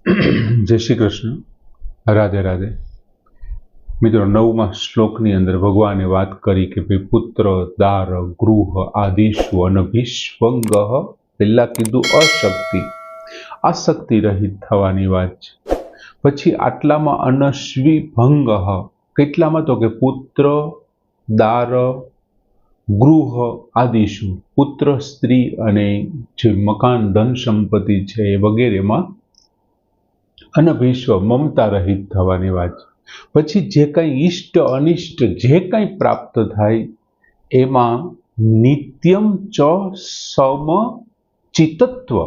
जय श्री कृष्ण, राधे राधे। मित्रों, 9मा श्लोकनी अंदर भगवाने बात करी कि भाई पुत्र, दार, गृह आदिशु अनभिष्वंग पहला कीधु अशक्ति, आसक्ति रहित थवानी वात छे। पछी आटलामां अनश्वी भंग કેટલામાં તો કે પુત્ર, દાર, ગૃહ આદિશુ પુત્ર, સ્ત્રી અને જે મકાન, ધન સંપત્તિ છે એ વગેરેમાં અનભિષ્વ મમતા રહિત થવાની વાત છે। પછી જે કંઈ ઈષ્ટ અનિષ્ટ જે કંઈ પ્રાપ્ત થાય એમાં નિત્યમ ચ સમચિત્તત્વ,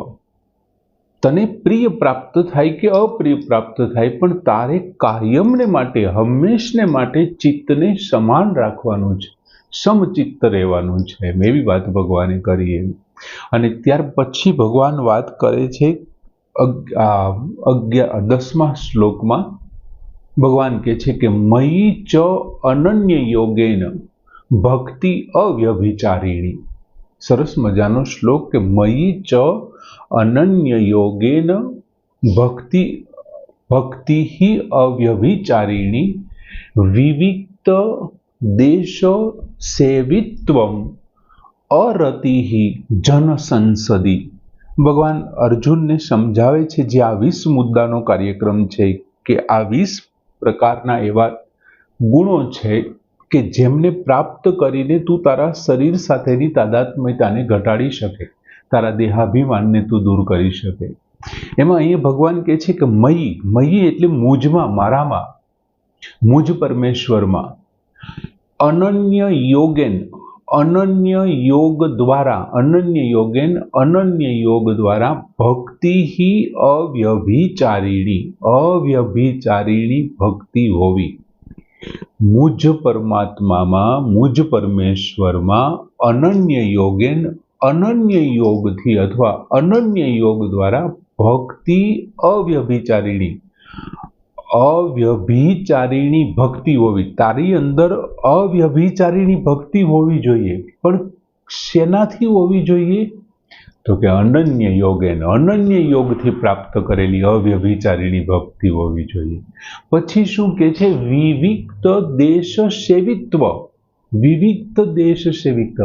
તને પ્રિય પ્રાપ્ત થાય કે અપ્રિય પ્રાપ્ત થાય પણ તારે કાયમને માટે, હંમેશને માટે ચિત્તને સમાન રાખવાનું છે, સમચિત્ત રહેવાનું છે, એવી વાત ભગવાને કરી એમ। અને ત્યાર પછી ભગવાન વાત કરે છે 10મા શ્લોકમાં ભગવાન કહે છે કે મયી ચ અનન્ય યોગેન ભક્તિ અવ્યભિચારિણી। સરસ મજાનો શ્લોક કે મયી ચ અનન્ય યોગેન ભક્તિ અવ્યભિચારિણી વિવિક્ત દેશ સેવિત્વમ અરતિ જન સંસદી। ભગવાન અર્જુનને સમજાવે છે જે આ 20 મુદ્દાનો કાર્યક્રમ છે કે આ 20 પ્રકારના એવા ગુણો છે કે જેમને પ્રાપ્ત કરીને તું તારા શરીર સાથેની તાદાત્મ્યતાને ઘટાડી શકે, તારા દેહાભિમાનને તું દૂર કરી શકે। એમાં અહીંયા ભગવાન કહે છે કે મયી એટલે મુજમાં, મારામાં, મુજ પરમેશ્વરમાં, અનન્ય યોગેન, અનન્ય યોગ દ્વારા ભક્તિ અવ્યભિચારિણી ભક્તિ હોવી। મુજ પરમાત્મામાં, મુજ પરમેશ્વરમાં અનન્ય યોગેન, અનન્ય યોગથી અથવા અનન્ય યોગ દ્વારા ભક્તિ અવ્યભિચારિણી ભક્તિ હોવી। તારી અંદર અવ્યભિચારિણી ભક્તિ હોવી જોઈએ, પણ શેનાથી હોવી જોઈએ? તો કે અનન્ય યોગેન, અનન્ય યોગથી પ્રાપ્ત કરેલી અવ્યભિચારિણી ભક્તિ હોવી જોઈએ। પછી શું કે છે? વિવિક્ત દેશ સેવિત્વ, વિવિક્ત દેશ સેવિત્વ,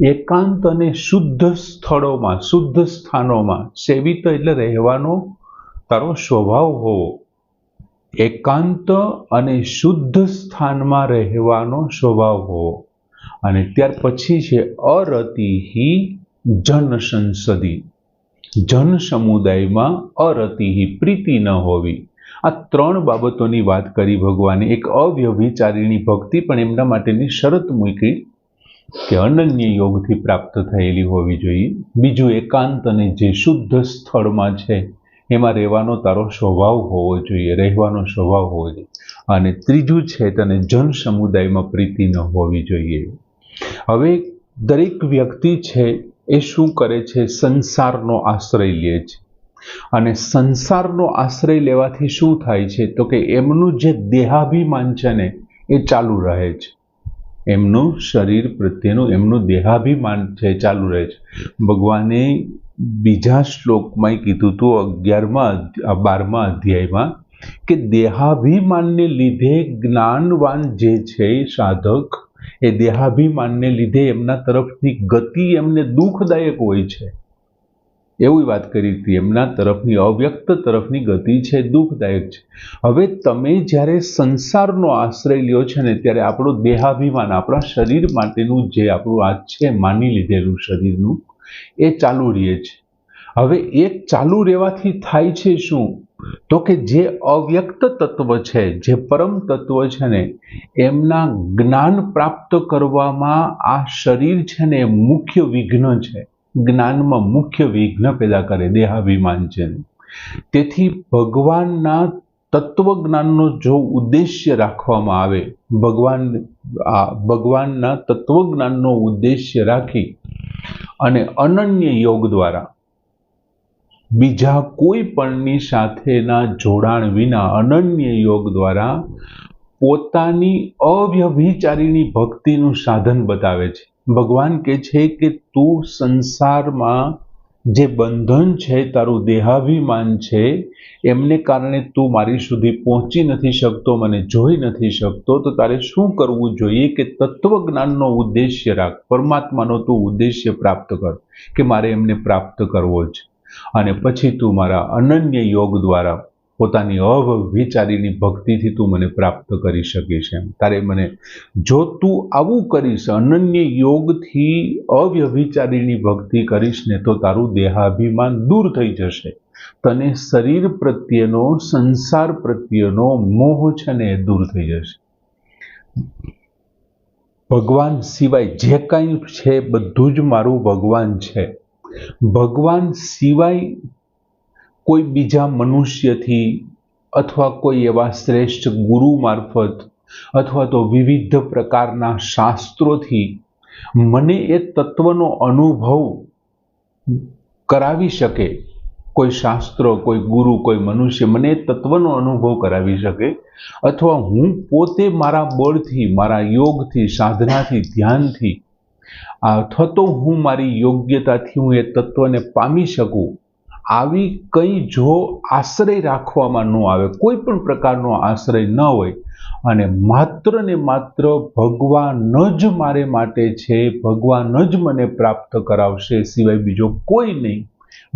એકાંત અને શુદ્ધ સ્થળોમાં, શુદ્ધ સ્થાનોમાં, સેવિત એટલે રહેવાનો તારો સ્વભાવ હોવો, એકાંત અને શુદ્ધ સ્થાનમાં રહેવાનો સ્વભાવ હોવો। અને ત્યાર પછી છે અરતિ જન સંસદી, જન સમુદાયમાં અરતિ પ્રીતિ ન હોવી। આ 3 બાબતોની વાત કરી ભગવાને। એક અવ્યભિચારિણી ભક્તિ, પણ એમના માટેની શરત મૂકી કે અનન્ય યોગથી પ્રાપ્ત થયેલી હોવી જોઈએ। બીજું, એકાંત અને જે શુદ્ધ સ્થળમાં છે એમાં રહેવાનો તારો સ્વભાવ હોવો જોઈએ, રહેવાનો સ્વભાવ હોવો જોઈએ। અને ત્રીજું છે તને જન સમુદાયમાં પ્રીતિ ન હોવી જોઈએ। હવે દરેક વ્યક્તિ છે એ શું કરે છે? સંસારનો આશ્રય લે છે। અને સંસારનો આશ્રય લેવાથી શું થાય છે? તો કે એમનું જે દેહાભિમાન છે ને એ ચાલુ રહે છે, એમનું શરીર પ્રત્યેનું એમનું દેહાભિમાન છે ચાલુ રહે છે। ભગવાને બીજા શ્લોકમાં કીધું હતું 12મા અધ્યાયમાં કે દેહાભિમાનને લીધે જ્ઞાનવાન જે છે સાધક, એ દેહાભિમાનને લીધે એમના તરફની ગતિ એમને દુઃખદાયક હોય છે, એવી વાત કરી હતી। એમના તરફની અવ્યક્ત તરફની ગતિ છે દુઃખદાયક છે। હવે તમે જ્યારે સંસારનો આશ્રય લ્યો છે ને ત્યારે આપણું દેહાભિમાન, આપણા શરીર માટેનું જે આપણું આ છે માની લીધેલું શરીરનું, એ ચાલુ રહે છે। હવે એ ચાલુ રહેવાથી થાય છે શું? તો કે જે અવ્યક્ત તત્વ છે, જે પરમ તત્વ છે ને, એમના જ્ઞાન પ્રાપ્ત કરવામાં આ શરીર છે ને એ મુખ્ય વિઘ્ન છે, જ્ઞાનમાં મુખ્ય વિઘ્ન પેદા કરે, દેહાભિમાન છે। તેથી ભગવાનના તત્વજ્ઞાનનો જો ઉદ્દેશ્ય રાખવામાં આવે, ભગવાનના તત્વજ્ઞાનનો ઉદ્દેશ્ય રાખી અને અનન્ય યોગ દ્વારા, બીજા કોઈ પણની સાથેના જોડાણ વિના અનન્ય યોગ દ્વારા પોતાની અવ્યભિચારિણી ભક્તિનું સાધન બતાવે છે। ભગવાન કહે છે કે તું સંસારમાં જે બંધન છે, તારું દેહાભિમાન છે, એમને કારણે તું મારી સુધી પહોંચી નથી શકતો, મને જોઈ નથી શકતો, તો તારે શું કરવું જોઈએ કે તત્વજ્ઞાનનો ઉદ્દેશ્ય રાખ, પરમાત્માનો તું ઉદ્દેશ્ય પ્રાપ્ત કર કે મારે એમને પ્રાપ્ત કરવો છે, અને પછી તું મારા અનન્ય યોગ દ્વારા પોતાની અવ્યભિચારીની ભક્તિથી તું મને પ્રાપ્ત કરી શકીશ. એમ તારે મને, જો તું આવું કરીશ, અનન્ય યોગથી અવ્યભિચારીની ભક્તિ કરીશ ને, તો તારું દેહાભિમાન દૂર થઈ જશે. તને શરીર પ્રત્યેનો, સંસાર પ્રત્યેનો મોહ છે ને એ દૂર થઈ જશે. ભગવાન સિવાય જે કંઈ છે બધું જ મારું ભગવાન છે. ભગવાન સિવાય કોઈ બીજા મનુષ્યથી અથવા કોઈ એવા શ્રેષ્ઠ ગુરુ મારફત અથવા તો વિવિધ પ્રકારના શાસ્ત્રોથી મને એ તત્વનો અનુભવ કરાવી શકે, કોઈ શાસ્ત્ર, કોઈ ગુરુ, કોઈ મનુષ્ય મને એ તત્વનો અનુભવ કરાવી શકે, અથવા હું પોતે મારા બળથી, મારા યોગથી, સાધનાથી, ધ્યાનથી, અથવા તો હું મારી યોગ્યતાથી હું એ તત્વને પામી શકું, આવી કંઈ જો આશ્રય રાખવામાં ન આવે, કોઈ પણ પ્રકારનો આશ્રય ન હોય, અને માત્ર ને માત્ર ભગવાન જ મારે માટે છે, ભગવાન જ મને પ્રાપ્ત કરાવશે, સિવાય બીજો કોઈ નહીં,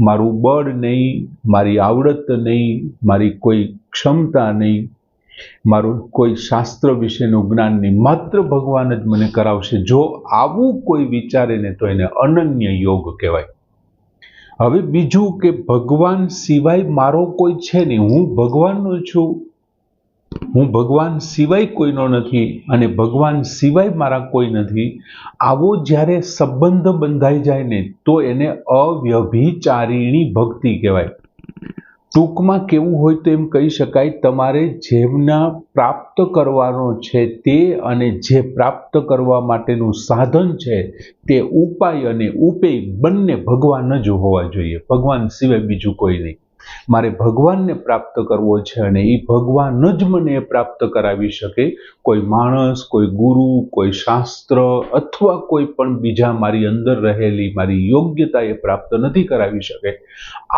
મારું બળ નહીં, મારી આવડત નહીં, મારી કોઈ ક્ષમતા નહીં, મારું કોઈ શાસ્ત્ર વિશેનું જ્ઞાન નહીં, માત્ર ભગવાન જ મને કરાવશે, જો આવું કોઈ વિચારે ને, તો એને અનન્ય યોગ કહેવાય. હવે બીજું કે ભગવાન સિવાય મારો કોઈ છે નહીં, હું ભગવાનનો છું, હું ભગવાન સિવાય કોઈનો નથી, અને ભગવાન સિવાય મારા કોઈ નથી, આવો જ્યારે સંબંધ બંધાઈ જાય ને, તો એને અવ્યભિચારીણી ભક્તિ કહેવાય. ટૂંકમાં કેવું હોય તો એમ કહી શકાય, તમારે જેમના પ્રાપ્ત કરવાનો છે તે, અને જે પ્રાપ્ત કરવા માટેનું સાધન છે તે, ઉપાય અને ઉપેય બંને ભગવાન જ હોવા જોઈએ, ભગવાન સિવાય બીજું કોઈ નહીં. મારે ભગવાનને પ્રાપ્ત કરવો છે, અને એ ભગવાન જ મને પ્રાપ્ત કરાવી શકે, કોઈ માણસ, કોઈ ગુરુ, કોઈ શાસ્ત્ર અથવા કોઈ પણ બીજા મારી અંદર રહેલી મારી યોગ્યતા એ પ્રાપ્ત નથી કરાવી શકે.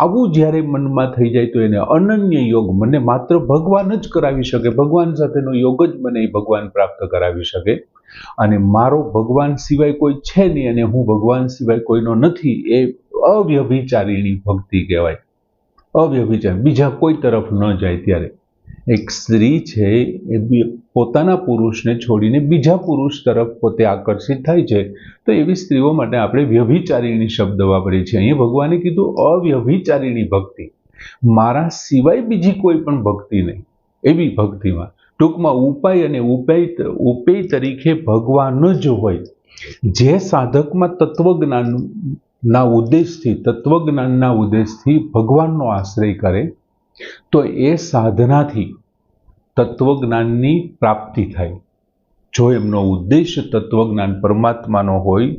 આવું જ્યારે મનમાં થઈ જાય તો એને અનન્ય યોગ, મને માત્ર ભગવાન જ કરાવી શકે, ભગવાન સાથેનો યોગ જ મને ભગવાન પ્રાપ્ત કરાવી શકે, અને મારો ભગવાન સિવાય કોઈ છે નહીં, અને હું ભગવાન સિવાય કોઈનો નથી, એ અવ્યભિચારીણી ભક્તિ કહેવાય. અવ્યભિચાર, બીજા કોઈ તરફ ન જાય. ત્યારે એક સ્ત્રી છે એ પોતાના પુરુષને છોડીને બીજા પુરુષ તરફ પોતે આકર્ષિત થાય છે, તો એવી સ્ત્રીઓ માટે આપણે વ્યભિચારીણી શબ્દ વાપરીએ છીએ. અહીંયા ભગવાને કીધું અવ્યભિચારીણી ભક્તિ, મારા સિવાય બીજી કોઈ પણ ભક્તિ નહીં, એવી ભક્તિમાં ટૂંકમાં ઉપાય અને ઉપેય તરીકે ભગવાન જ હોય. જે સાધકમાં તત્વજ્ઞાનના ઉદ્દેશથી ભગવાનનો આશ્રય કરે, તો એ સાધનાથી તત્વજ્ઞાનની પ્રાપ્તિ થાય. જો એમનો ઉદ્દેશ તત્વજ્ઞાન પરમાત્માનો હોય,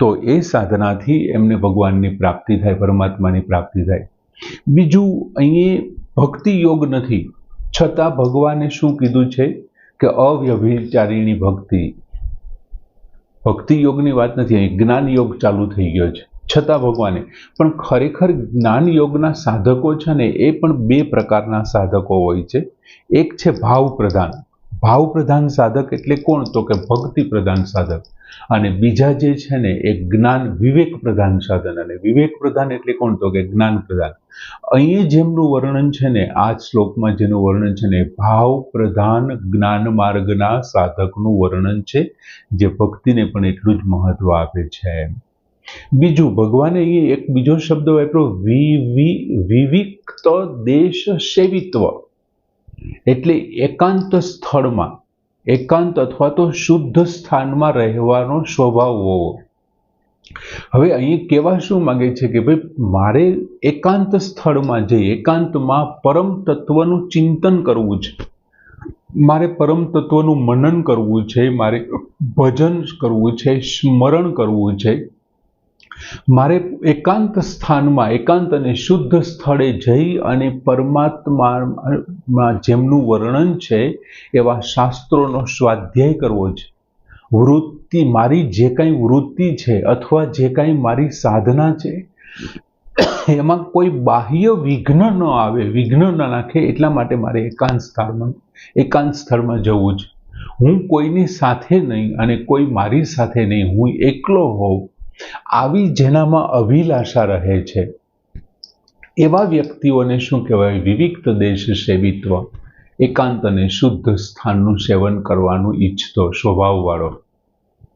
તો એ સાધનાથી એમને ભગવાનની પ્રાપ્તિ થાય, પરમાત્માની પ્રાપ્તિ થાય. બીજું, અહીં ભક્તિ યોગ નથી, છતાં ભગવાને શું કીધું છે કે અવ્યભિચારીણી ભક્તિ. ભક્તિ યોગની વાત નથી, અહીં જ્ઞાન યોગ ચાલુ થઈ ગયો છે, છતાં ભગવાને. પણ ખરેખર જ્ઞાન યોગના સાધકો છે ને, એ પણ બે પ્રકારના સાધકો હોય છે. એક છે ભાવ પ્રધાન. ભાવ પ્રધાન સાધક એટલે કોણ? તો કે ભક્તિ પ્રધાન સાધક. અને બીજા જે છે ને એ જ્ઞાન વિવેક પ્રધાન સાધન. અને વિવેક પ્રધાન એટલે કોણ? તો કે જ્ઞાન પ્રધાન. અહીં જેમનું વર્ણન છે ને, આ શ્લોકમાં જેનું વર્ણન છે ને, ભાવ પ્રધાન જ્ઞાન માર્ગના સાધકનું વર્ણન છે, જે ભક્તિને પણ એટલું જ મહત્વ આપે છે. બીજું, ભગવાને અહીં એક બીજો શબ્દ વાપર્યો, વિવિક્ત દેશ સેવિત્વ, એટલે એકાંત સ્થળમાં, એકાંત અથવા તો શુદ્ધ સ્થાનમાં રહેવાનો સ્વભાવ હોવો. હવે અહીં કહેવા શું માંગે છે કે ભાઈ, મારે એકાંત સ્થળમાં જઈ, એકાંતમાં પરમ તત્વનું ચિંતન કરવું છે, મારે પરમ તત્વનું મનન કરવું છે, મારે ભજન કરવું છે, સ્મરણ કરવું છે, મારે એકાંત સ્થાનમાં, એકાંત અને શુદ્ધ સ્થળે જઈ અને પરમાત્મામાં જેમનું વર્ણન છે એવા શાસ્ત્રોનો સ્વાધ્યાય કરવો છે. વૃત્તિ, મારી જે કાંઈ વૃત્તિ છે અથવા જે કાંઈ મારી સાધના છે, એમાં કોઈ બાહ્ય વિઘ્ન ન આવે, વિઘ્ન ન નાખે, એટલા માટે મારે એકાંત સ્થળમાં જવું છે. હું કોઈની સાથે નહીં અને કોઈ મારી સાથે નહીં, હું એકલો હોઉં, આવી જેનામાં અભિલાષા રહે છે એવા વ્યક્તિઓને શું કહેવાય? વિવિક્ત દેશ સેવિત્વ, એકાંત અને શુદ્ધ સ્થાનનું સેવન કરવાનું ઈચ્છતો સ્વભાવવાળો,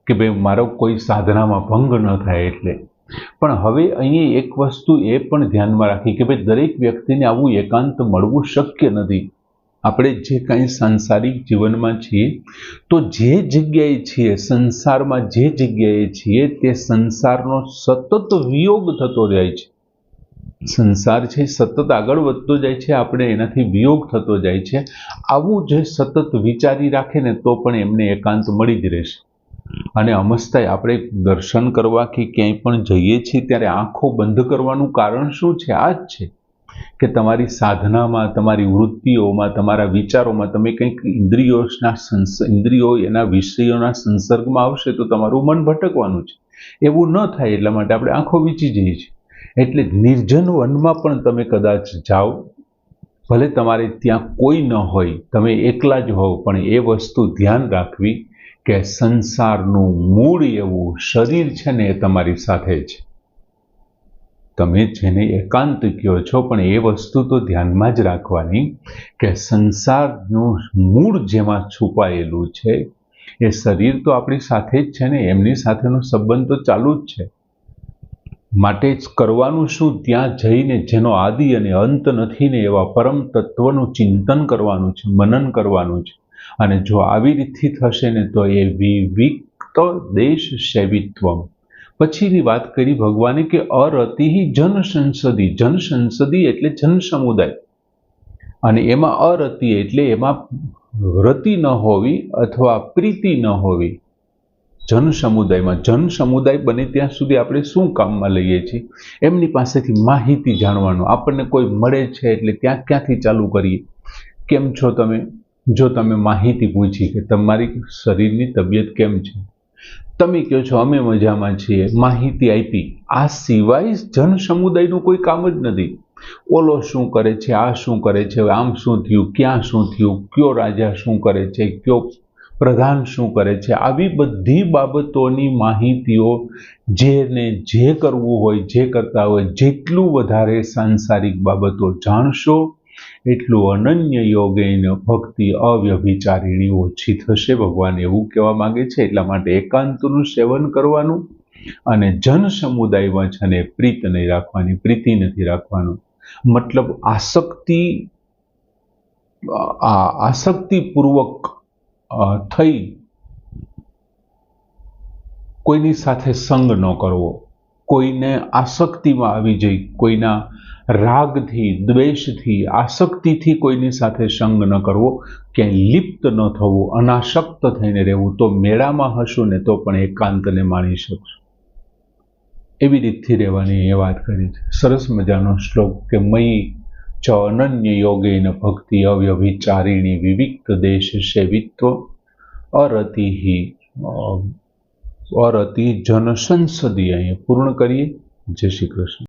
કે ભાઈ મારો કોઈ સાધનામાં ભંગ ન થાય એટલે. પણ હવે અહીં એક વસ્તુ એ પણ ધ્યાનમાં રાખી કે ભાઈ દરેક વ્યક્તિને આવું એકાંત મળવું શક્ય નથી. આપણે જે કાંઈ સાંસારિક જીવનમાં છીએ તો જે જગ્યાએ છીએ, સંસારમાં જે જગ્યાએ છીએ, તે સંસારનો સતત વિયોગ થતો જાય છે. સંસાર છે સતત આગળ વધતો જાય છે, આપણે એનાથી વિયોગ થતો જાય છે. આવું જે સતત વિચારી રાખે ને તો પણ એમને એકાંત મળી જ રહેશે. અને અમસ્તાય આપણે દર્શન કરવા કે ક્યાંય પણ જઈએ છીએ ત્યારે આંખો બંધ કરવાનું કારણ શું છે? આ જ છે કે તમારી સાધનામાં, તમારી વૃત્તિઓમાં, તમારા વિચારોમાં તમે કંઈક ઇન્દ્રિયો એના વિષયોના સંસર્ગમાં આવશે તો તમારું મન ભટકવાનું છે. એવું ન થાય એટલા માટે આપણે આંખો વીંચી જઈએ છીએ. એટલે નિર્જન વનમાં પણ તમે કદાચ જાઓ, ભલે તમારે ત્યાં કોઈ ન હોય, તમે એકલા જ હોવ, પણ એ વસ્તુ ધ્યાન રાખવી કે સંસારનું મૂળ એવું શરીર છે ને એ તમારી સાથે છે. તમે જેને એકાંત કહો છો, પણ એ વસ્તુ તો ધ્યાનમાં જ રાખવાની કે સંસારનું મૂળ જેમાં છુપાયેલું છે એ શરીર તો આપણી સાથે જ છે ને, એમની સાથેનો સંબંધ તો ચાલુ જ છે. માટે જ કરવાનું શું? ત્યાં જઈને જેનો આદિ અને અંત નથી ને એવા પરમ તત્વનું ચિંતન કરવાનું છે, મનન કરવાનું છે. અને જો આવી રીતથી થશે ને તો એ વિવિક્ત દેશ સેવિત્વમ. પછીની વાત કરી ભગવાને કે અરતિ જન સંસદી. જન સંસદી એટલે જન સમુદાય, અને એમાં અરતિ એટલે એમાં રતિ ન હોવી અથવા પ્રીતિ ન હોવી. જન સમુદાય બને ત્યાં સુધી આપણે શું કામમાં લઈએ છીએ? એમની પાસેથી માહિતી જાણવાનું. આપણને કોઈ મળે છે એટલે ક્યાંથી ચાલુ કરીએ? કેમ છો તમે? જો તમે માહિતી પૂછી કે તમારી શરીરની તબિયત કેમ છે, તમે કહો છો અમે મજામાં છીએ, માહિતી આપી. આ સિવાય જન સમુદાયનું કોઈ કામ જ નથી. ઓલો શું કરે છે, આ શું કરે છે, આમ શું થયું, ક્યાં શું થયું, કયો રાજા શું કરે છે, કયો પ્રધાન શું કરે છે, આવી બધી બાબતોની માહિતીઓ જેને જે કરવું હોય, જે કરતા હોય, જેટલું વધારે સાંસારિક બાબતો જાણશો એટલું અનન્ય યોગેન ભક્તિ અવ્યભિચારીણી ઓછી થશે. ભગવાન એવું કહેવા માંગે છે. એટલા માટે એકાંતનું સેવન કરવાનું અને જન સમુદાયમાં છે ને પ્રીત નહીં રાખવાની, પ્રીતિ નથી રાખવાનું. મતલબ આસક્તિપૂર્વક થઈ કોઈની સાથે સંગ ન કરવો, કોઈને આસક્તિમાં આવી જઈ, કોઈના રાગથી, દ્વેષથી, આસક્તિથી કોઈની સાથે સંગ ન કરવો, ક્યાંય લિપ્ત ન થવું, અનાસક્ત થઈને રહેવું. તો મેળામાં હશું ને તો પણ એકાંતને માણી શકશું. એવી રીતથી રહેવાની એ વાત કરી છે. સરસ મજાનો શ્લોક કે મયી ચ અનન્ય યોગેન ભક્તિ અવ્યભિચારિણી વિવિક્ત દેશ સેવિત્વ અરતિ જન સંસદી. અહીંયા પૂર્ણ કરીએ. જય શ્રી કૃષ્ણ.